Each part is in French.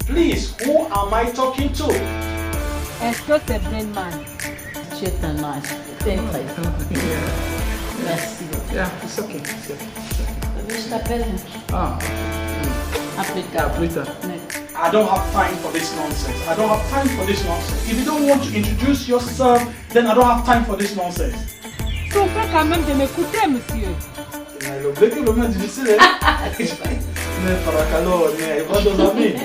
Please, who am I talking to? Est-ce que c'est Brainman? Tu es tellement Merci. Yeah, it's okay. Je t'appelle. Ah. Plus tard. I don't have time for this nonsense. I don't have time for this nonsense. If you don't want to introduce yourself, then I don't have time for this nonsense. Souffrez quand même de m'écouter, monsieur. Le bec est vraiment difficile. Mais para calor, mais pas dos amis.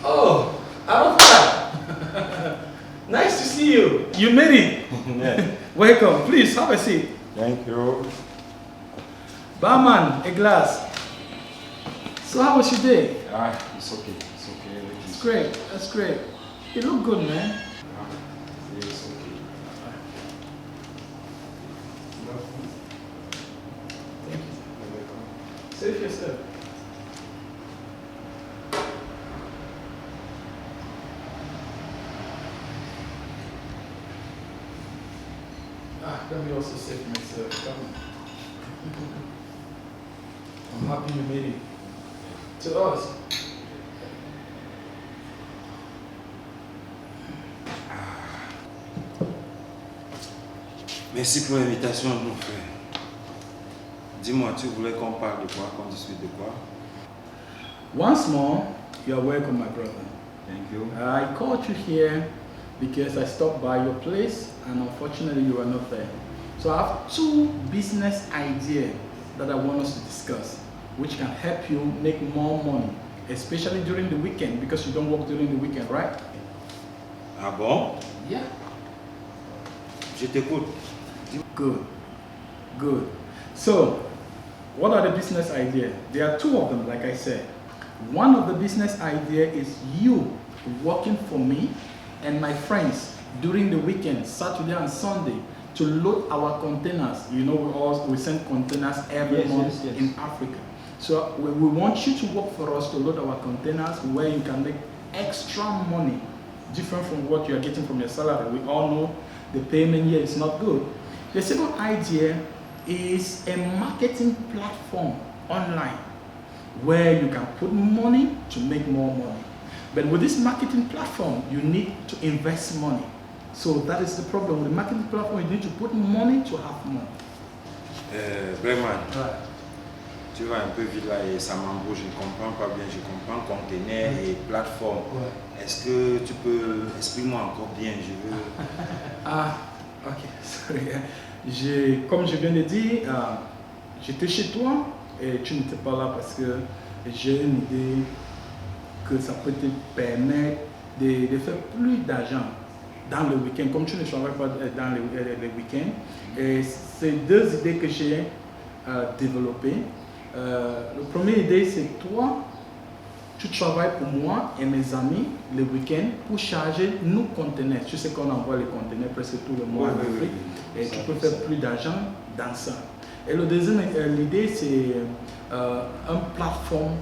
Oh, Alpha! Nice to see you. You made it. Yeah. Welcome. Please have a seat. Thank you. Barman, a glass. So how was your day? It's okay. It's okay. It's great. That's great. You look good, man. It's okay. Thank you. Save yourself. Let me also save myself. Come on. I'm happy you made it. To us. Merci pour l'invitation, mon frère. Dis-moi, tu voulais qu'on parle de quoi, qu'on discute de quoi? Once more, you are welcome, my brother. Thank you. I called you here because I stopped by your place and unfortunately you were not there. So I have two business ideas that I want us to discuss, which can help you make more money, especially during the weekend because you don't work during the weekend, right? Ah bon? Yeah. Je t'écoute. Good, good. So, what are the business ideas? There are two of them, like I said. One of the business idea is you working for me and my friends during the weekend, Saturday and Sunday, to load our containers. You know, we send containers every month in Africa. So we want you to work for us to load our containers where you can make extra money, different from what you are getting from your salary. We all know the payment here is not good. The second idea is a marketing platform online where you can put money to make more money. But with this marketing platform, you need to invest money. So that is the problem. With the marketing platform, you need to put money to have money. Vraiment, tu vas un peu vite là et ça m'embrouille, je ne comprends pas bien. Je comprends conteneur et plateforme. Est-ce que tu peux expliquer-moi encore bien? Je veux... Ah, ok, sorry. Comme je viens de dire, j'étais chez toi et tu n'étais pas là parce que j'ai une idée que ça peut te permettre de faire plus d'argent dans le week-end, comme tu ne travailles pas dans les week-ends. Et c'est deux idées que j'ai développées. La première idée, c'est toi, tu travailles pour moi et mes amis le week-end pour charger nos conteneurs. Tu sais qu'on envoie les conteneurs presque tout le mois en Afrique et tu peux faire plus d'argent dans ça. Et le deuxième, l'idée, c'est une plateforme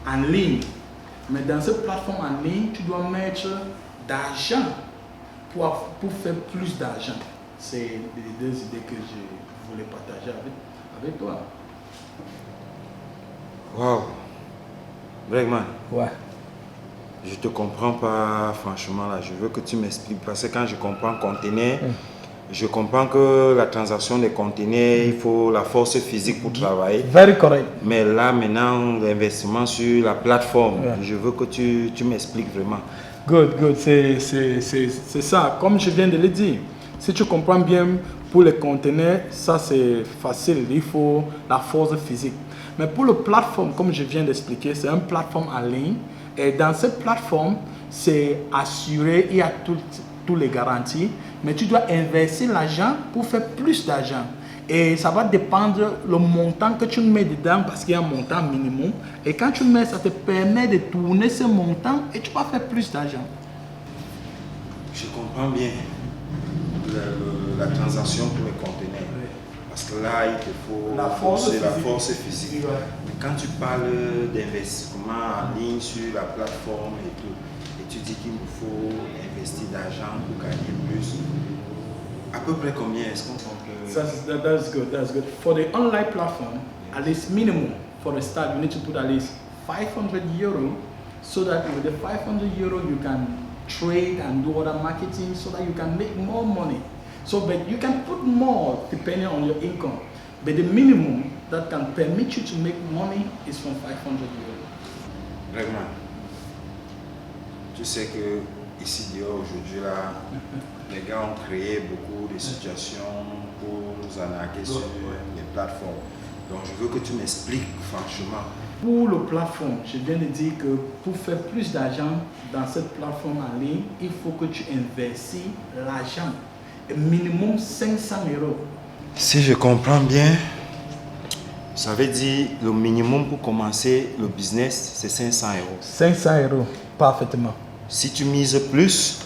en ligne. Mais dans cette plateforme en ligne, tu dois mettre d'argent pour faire plus d'argent. C'est les deux idées que je voulais partager avec toi. Wow. Bregman. Ouais. Je te comprends pas franchement là. Je veux que tu m'expliques parce que quand je comprends conteneur, je comprends que la transaction des conteneurs, il faut la force physique pour travailler. Very correct. Mais là maintenant, l'investissement sur la plateforme, je veux que tu m'expliques vraiment. Good, good. C'est ça. Comme je viens de le dire, si tu comprends bien, pour les conteneurs, ça c'est facile. Il faut la force physique. Mais pour la plateforme, comme je viens d'expliquer, c'est une plateforme en ligne. Et dans cette plateforme, c'est assuré, il y a toutes les garanties. Mais tu dois investir l'argent pour faire plus d'argent. Et ça va dépendre le montant que tu mets dedans parce qu'il y a un montant minimum. Et quand tu mets, ça te permet de tourner ce montant et tu vas faire plus d'argent. Je comprends bien la transaction pour les conteneurs. Parce Là, il te faut La force bosser la physique. force physique. Ouais. Mais quand tu parles d'investissement en ligne sur la plateforme et tout, et tu dis qu'il nous faut investir d'argent pour gagner plus, à peu près combien est-ce qu'on peut... That's good. That's good. For the online platform, at least minimum for the start, you need to put at least 500 euro, so that with the 500 euro you can trade and do other marketing, so that you can make more money. So, but you can put more depending on your income. But the minimum that can permit you to make money is from 500 euro. Vraiment. Tu sais que ici dehors aujourd'hui là, les gars ont créé beaucoup de situations pour nous arnaquer sur les plateformes. Donc je veux que tu m'expliques franchement. Pour le plateforme, je viens de dire que pour faire plus d'argent dans cette plateforme en ligne, il faut que tu investisses l'argent, minimum 500 euros. Si je comprends bien, ça veut dire le minimum pour commencer le business, c'est 500 euros. 500 euros, parfaitement. Si tu mises plus,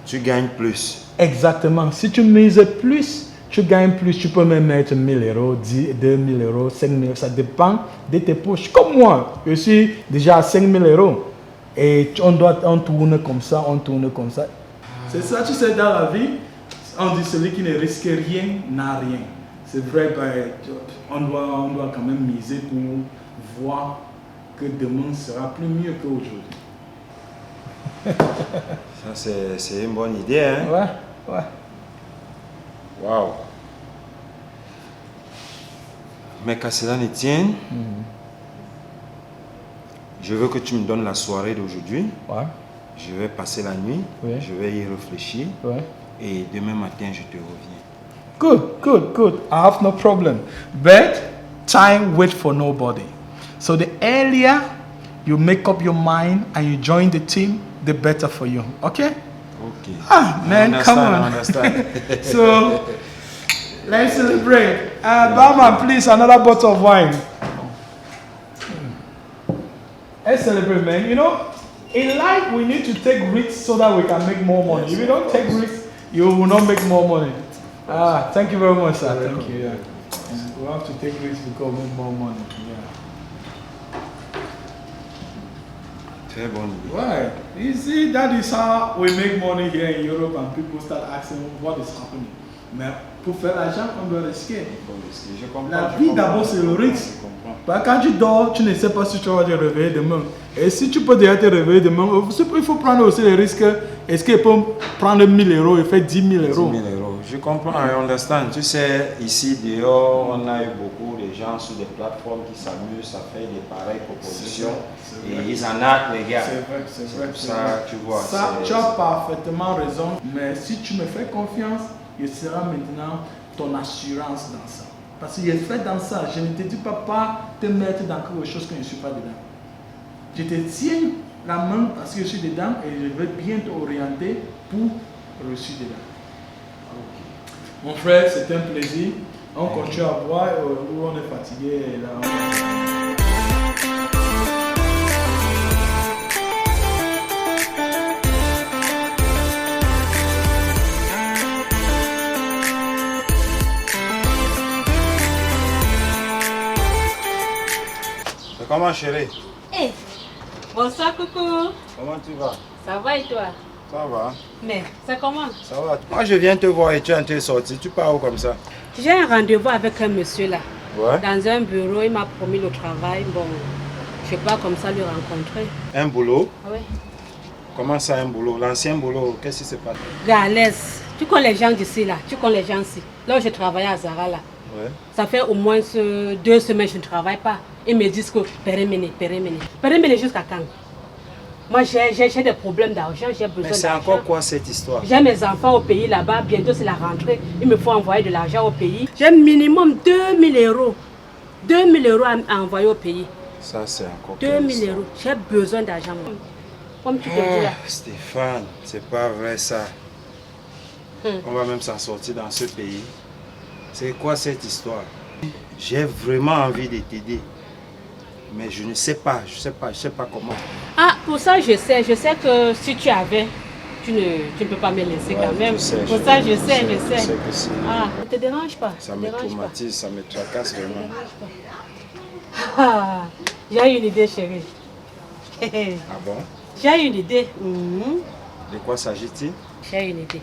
tu gagnes plus. Exactement. Si tu mises plus, tu gagnes plus. Tu peux même mettre 1000 euros, 10, 2000 euros, 5000 euros. Ça dépend de tes poches. Comme moi, je suis déjà à 5000 euros. Et on tourne comme ça, on tourne comme ça. C'est ça, tu sais, dans la vie, on dit celui qui ne risque rien n'a rien. C'est vrai, on doit quand même miser pour voir que demain sera plus mieux qu'aujourd'hui. Ça, c'est une bonne idée, hein? Ouais. Waouh! Mais qu'à cela ne tienne, je veux que tu me donnes la soirée d'aujourd'hui. Ouais. Je vais passer la nuit, Oui. je vais y réfléchir Ouais. et demain matin, je te reviens. Good. I have no problem. But time waits for nobody. So the earlier you make up your mind and you join the team, the better for you. Okay? Ok. Ah, man, come on. I understand. So let's celebrate. Barman, please, another bottle of wine. Let's celebrate, man. You know, in life we need to take risks so that we can make more money. If you don't take risks, you will not make more money. Thank you very much, sir. Thank you. Yeah. We have to take risks because we make more money. Yeah. Très bonne idée. Right. You see, that is how we make money here in Europe, and people start asking what is happening. Mais pour faire l'argent, on doit risquer. Je comprends. La vie d'abord, c'est le risque. Bah, quand tu dors, tu ne sais pas si tu vas te réveiller demain. Et si tu peux déjà te réveiller demain, il faut prendre aussi les risques. Est-ce qu'il peut prendre 1000 euros et faire 10 000 euros? 10 000 euros. Je comprends, I understand. Tu sais, ici dehors, on a eu beaucoup de gens sur des plateformes qui s'amusent à faire des pareilles propositions. C'est vrai. Et ils en arrêtent les gars. C'est vrai. Pour ça, tu vois. Ça, tu as parfaitement raison. Mais si tu me fais confiance, je serai maintenant ton assurance dans ça. Parce que je fais dans ça. Je ne te dis pas te mettre dans quelque chose que je ne suis pas dedans. Je te tiens la main parce que je suis dedans et je vais bien t'orienter pour réussir dedans. Mon frère, c'est un plaisir. On continue à boire où on est fatigué. Et là, Comment chérie? Eh, bonsoir coucou. Comment tu vas? Ça va et toi? Ça va. Mais ça commence. Ça va. Moi je viens te voir et tu es en train de sortir. Tu pars où comme ça? J'ai un rendez-vous avec un monsieur là. Ouais. Dans un bureau, il m'a promis le travail. Bon, je ne sais pas comme ça le rencontrer. Un boulot? Oui. Comment ça un boulot? L'ancien boulot, qu'est-ce qui se passe? Galès. Tu connais les gens d'ici là. Tu connais les gens ici. Là où je travaillais à Zara là. Ouais. Ça fait au moins 2 semaines que je ne travaille pas. Ils me disent que périmène jusqu'à quand? Moi j'ai des problèmes d'argent, j'ai besoin d'argent. Mais c'est encore quoi cette histoire? J'ai mes enfants au pays là-bas, bientôt c'est la rentrée. Il me faut envoyer de l'argent au pays. J'ai minimum 2000 euros. 2000 euros à envoyer au pays. Ça c'est encore 2000 euros. J'ai besoin d'argent. Comme tu peux dire. Stéphane, c'est pas vrai ça. On va même s'en sortir dans ce pays. C'est quoi cette histoire? J'ai vraiment envie de t'aider. Mais je ne sais pas, je sais pas comment. Ah, pour ça je sais que si tu avais, tu ne peux pas me laisser quand même. Je sais, Pour ça, je sais. Je sais que si Ah, ne te dérange pas. ça ne me te dérange pas. traumatise, ça me tracasse vraiment. Ah, j'ai une idée, chérie. Ah bon? J'ai une idée. Mhm. De quoi s'agit-il? J'ai une idée.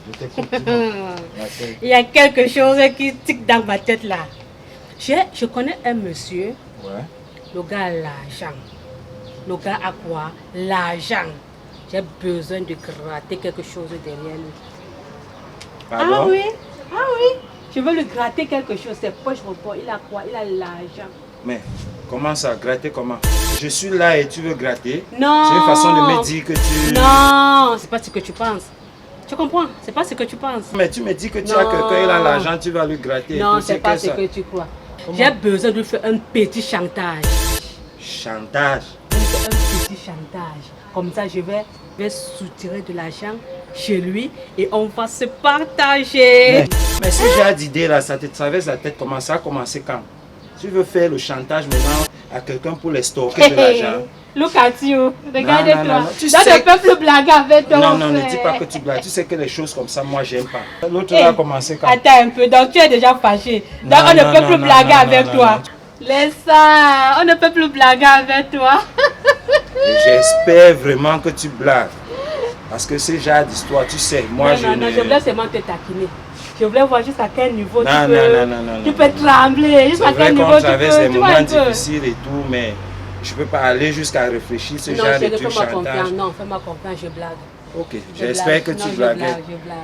Je t'écoute. dis-moi. Laquelle? Il y a quelque chose qui tique dans ma tête là. Je connais un monsieur, Ouais. le gars a l'argent. Le gars a quoi? L'argent. J'ai besoin de gratter quelque chose derrière lui. Pardon? Ah oui, ah oui. Je veux lui gratter quelque chose. C'est poche repos. Il a quoi? Il a l'argent. Mais comment ça? Gratter comment? Je suis là et tu veux gratter? Non. C'est une façon de me dire que tu... Non, c'est pas ce que tu penses. Tu comprends? C'est pas ce que tu penses. Mais tu me dis que tu Non. as quelqu'un, il a l'argent, tu vas lui gratter. Non, Et puis c'est pas ce ça. que tu crois. J'ai besoin de faire un petit chantage. Chantage. Un petit chantage. Comme ça, je vais soutirer de l'argent chez lui et on va se partager. Mais ce genre d'idée là, ça te traverse la tête comment? Ça a commencé quand? Tu veux faire le chantage maintenant à quelqu'un pour les stocker de l'argent? Look at you. Regardez-toi. non, non. Tu Dans sais le peuple blague avec toi. Non, non, mon ne frère. dis pas que tu blagues. Tu sais que les choses comme ça, moi, j'aime pas. L'autre Hey, a commencé quand? Attends un peu, donc tu es déjà fâché. Donc Non, on ne non, peut non, plus non, blaguer non, avec non, toi. non. Laisse ça, on ne peut plus blaguer avec toi. Et j'espère vraiment que tu blagues. Parce que ce genre d'histoire, tu sais, moi, non, non, je voulais seulement te taquiner. Je voulais voir jusqu'à quel niveau Non, tu peux, non, tu peux trembler. Jusqu'à C'est vrai quel niveau qu'on tu traverse peux. des Tu vois un moments peu. difficiles et tout, mais je peux pas aller jusqu'à réfléchir ce Non, genre de chérie, truc fais-moi chantage. confiance. Non, fais-moi confiance, je blague. Ok, Je j'espère que blague. tu Non, blagues. Je blague.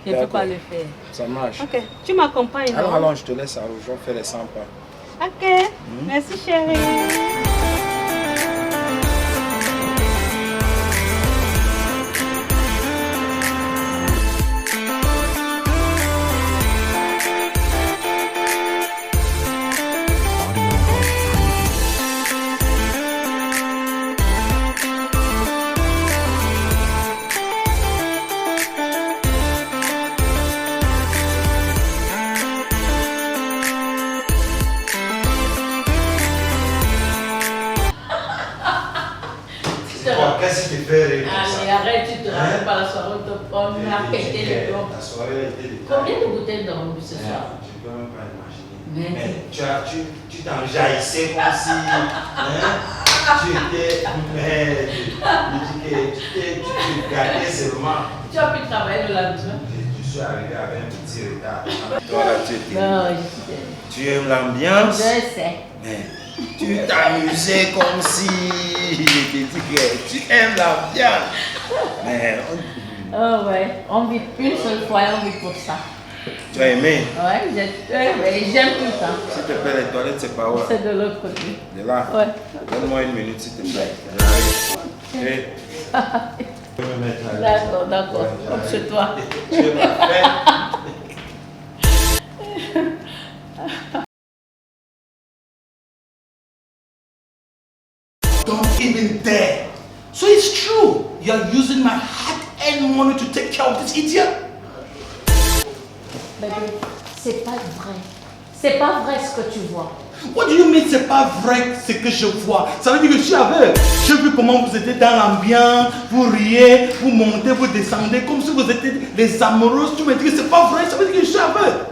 Je ne peux D'accord. pas le faire. Ça marche. Ok, tu m'accompagnes, non? Alors, allons, je te laisse à rejoindre faire les 100 pas. Ok, merci chérie. Qu'est-ce qui te fait rire comme Allez, ça? arrête, tu te rappelles pas la soirée où on a pété les plombs. La soirée était de Combien de bouteilles d'ont bu ce soir? Je ne peux même pas imaginer. Mais- Tu t'enjaillissais comme si tu étais merde. Tu te gardais seulement. Tu as pu travailler le lendemain? Je suis arrivé avec un petit retard. Toi là, tu étais. Non, je suis Tu aimes l'ambiance, Je sais. mais tu t'amusais comme si je te dis que tu aimes l'ambiance. Mais Oh ouais, on vit une seule fois et on vit pour ça. tu as aimé. Ouais, j'aime tout le temps. S'il te plaît, les toilettes, c'est pas où? C'est de l'autre côté. De là. Ouais. Donne-moi une minute, s'il te plaît. J'arrive. Et- Je vais me mettre là. D'accord, d'accord. Comme chez toi. Tu es parfait. Don't even dare. So it's true. You're using my hard-earned money to take care of this idiot? Bébé, c'est pas vrai. C'est pas vrai ce que tu vois. What do you mean c'est pas vrai ce que je vois? Ça veut dire que je suis aveugle. J'ai vu comment vous étiez dans l'ambiance, vous riez, vous montez, vous descendez, comme si vous étiez des amoureux. Tu me dis que c'est pas vrai, ça veut dire que je suis aveugle.